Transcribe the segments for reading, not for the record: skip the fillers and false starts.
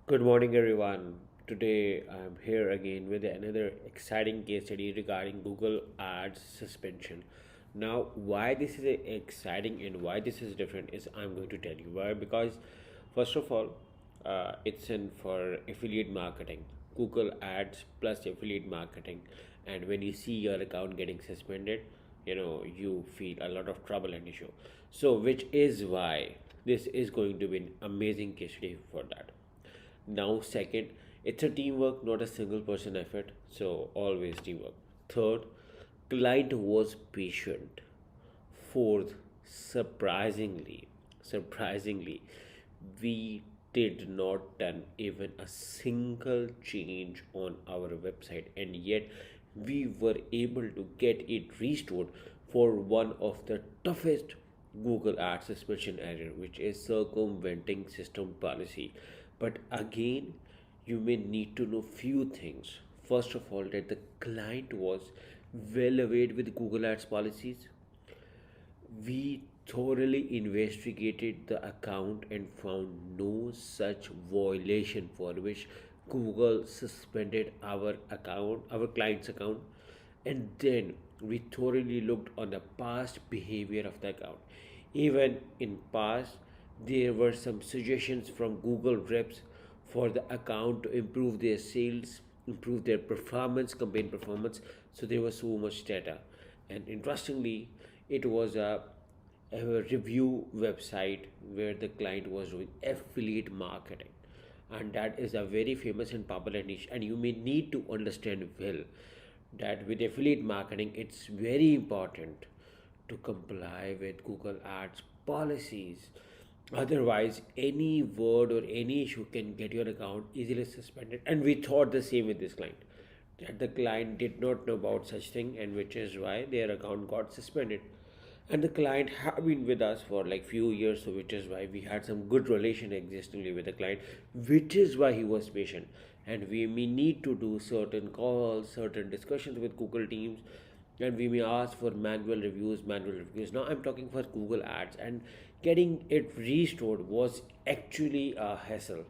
Good morning, everyone. Today I'm here again with another exciting case study regarding Google Ads suspension. Now, why this is exciting and why this is different is I'm going to tell you why. Because, first of all, it's in for affiliate marketing, Google Ads plus affiliate marketing, and when you see your account getting suspended, you feel a lot of trouble and issue. So, which is why this is going to be an amazing case study for that. Now, second, it's a teamwork, not a single person effort. So, always teamwork. Third, client was patient. Fourth, surprisingly, we did not done even a single change on our website, and yet we were able to get it restored for one of the toughest Google Ads suspension error, which is circumventing system policy. But again, you may need to know few things. First of all, that the client was well aware with Google Ads policies. We thoroughly investigated the account and found no such violation for which Google suspended our client's account. And then we thoroughly looked on the past behavior of the account. Even in past, there were some suggestions from Google reps for the account to improve their sales, improve their performance, campaign performance. So there was so much data. And interestingly, it was a review website where the client was doing affiliate marketing, and that is a very famous and popular niche. And you may need to understand well that with affiliate marketing, it's very important to comply with Google Ads policies. Otherwise, any word or any issue can get your account easily suspended. And we thought the same with this client, that the client did not know about such thing, and which is why their account got suspended. And the client have been with us for like few years, so which is why we had some good relation existingly with the client, which is why he was patient. And we may need to do certain calls, certain discussions with Google teams, and we may ask for manual reviews. Now I'm talking for Google Ads, and getting it restored was actually a hassle.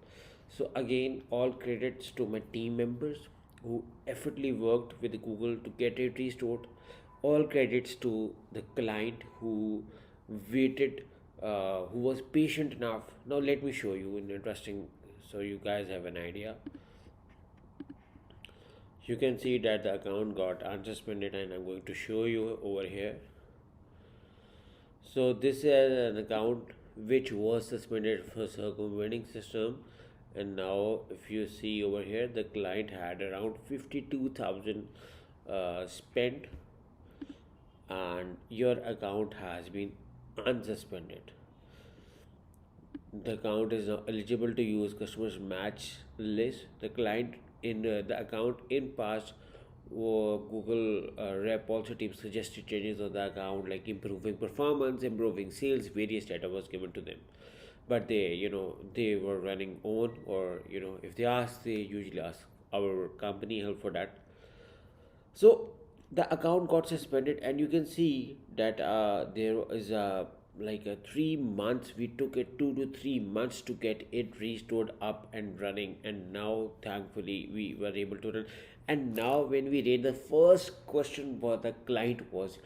So again, all credits to my team members who effortlessly worked with Google to get it restored. All credits to the client who waited, who was patient enough. Now let me show you an interesting, so you guys have an idea. You can see that the account got unsuspended, and I'm going to show you over here. So this is an account which was suspended for circumventing system, and now if you see over here, the client had around 52,000 spent, and your account has been unsuspended. The account is now eligible to use customers match list. The client in the account in past, Google rep also team suggested changes on the account like improving performance, improving sales. Various data was given to them, but they were running on, or if they ask, they usually ask our company help for that. So the account got suspended, and you can see that there is a like a 3 months. We took it 2 to 3 months to get it restored up and running, and now thankfully we were able to run. And now when we read, the first question for the client was,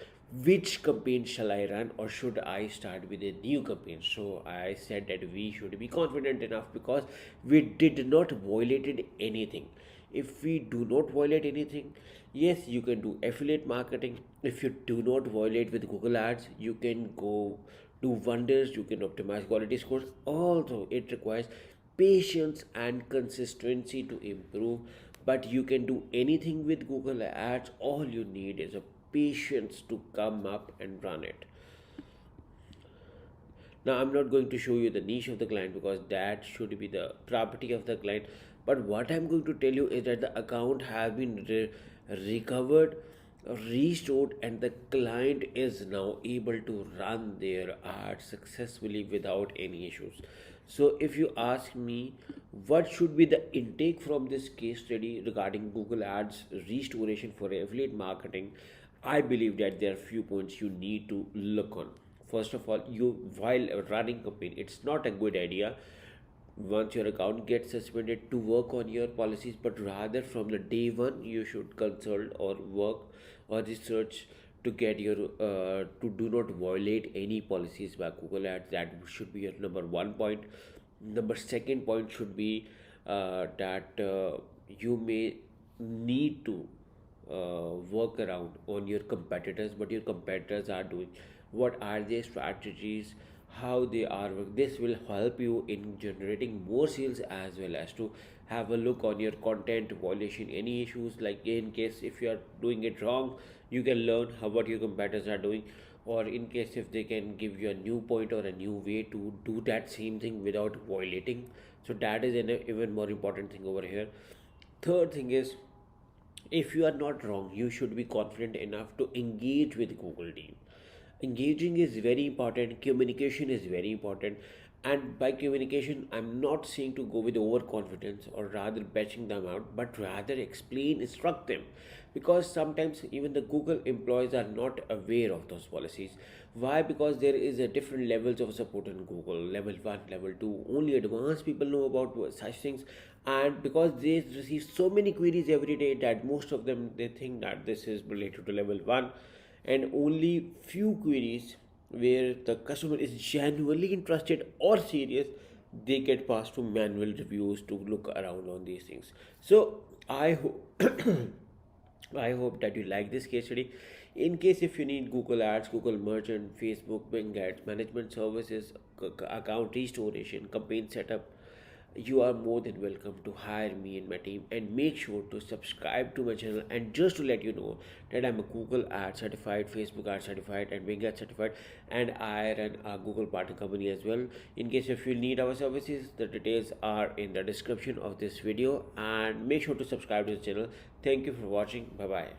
which campaign shall I run, or should I start with a new campaign? So I said that we should be confident enough because we did not violated anything. If we do not violate anything, yes, you can do affiliate marketing. If you do not violate with Google Ads, you can go do wonders. You can optimize quality scores. Although it requires patience and consistency to improve, but you can do anything with Google Ads. All you need is a patience to come up and run it. Now, I'm not going to show you the niche of the client because that should be the property of the client. But what I'm going to tell you is that the account have been recovered, restored, and the client is now able to run their ads successfully without any issues. So, if you ask me, what should be the intake from this case study regarding Google Ads restoration for affiliate marketing? I believe that there are few points you need to look on. First of all, you while running campaign, it's not a good idea once your account gets suspended to work on your policies, but rather from the day one you should consult or work or research to get your to do not violate any policies by Google Ads. That should be your number one point. Number second point should be that you may need to work around on your competitors, what your competitors are doing, what are their strategies, how they are this will help you in generating more sales, as well as to have a look on your content violation, any issues, like in case if you are doing it wrong, you can learn how what your competitors are doing, or in case if they can give you a new point or a new way to do that same thing without violating. So that is an even more important thing over here. Third thing is, if you are not wrong, you should be confident enough to engage with Google team. Engaging is very important, communication is very important. And by communication, I'm not saying to go with overconfidence or rather batching them out, but rather explain, instruct them, because sometimes even the Google employees are not aware of those policies. Why? Because there is a different levels of support in Google, level 1, level 2, only advanced people know about such things. And because they receive so many queries every day, that most of them they think that this is related to level 1, and only few queries where the customer is genuinely interested or serious, they get passed to manual reviews to look around on these things. So I hope I hope that you like this case study. In case if you need Google Ads, Google Merchant, Facebook, Bing Ads, management services, account restoration, campaign setup, you are more than welcome to hire me and my team. And make sure to subscribe to my channel. And just to let you know that I'm a Google Ad certified, Facebook Ad certified, and Bing Ad certified, and I run a Google partner company as well. In case if you need our services, the details are in the description of this video, and make sure to subscribe to the channel. Thank you for watching. Bye bye.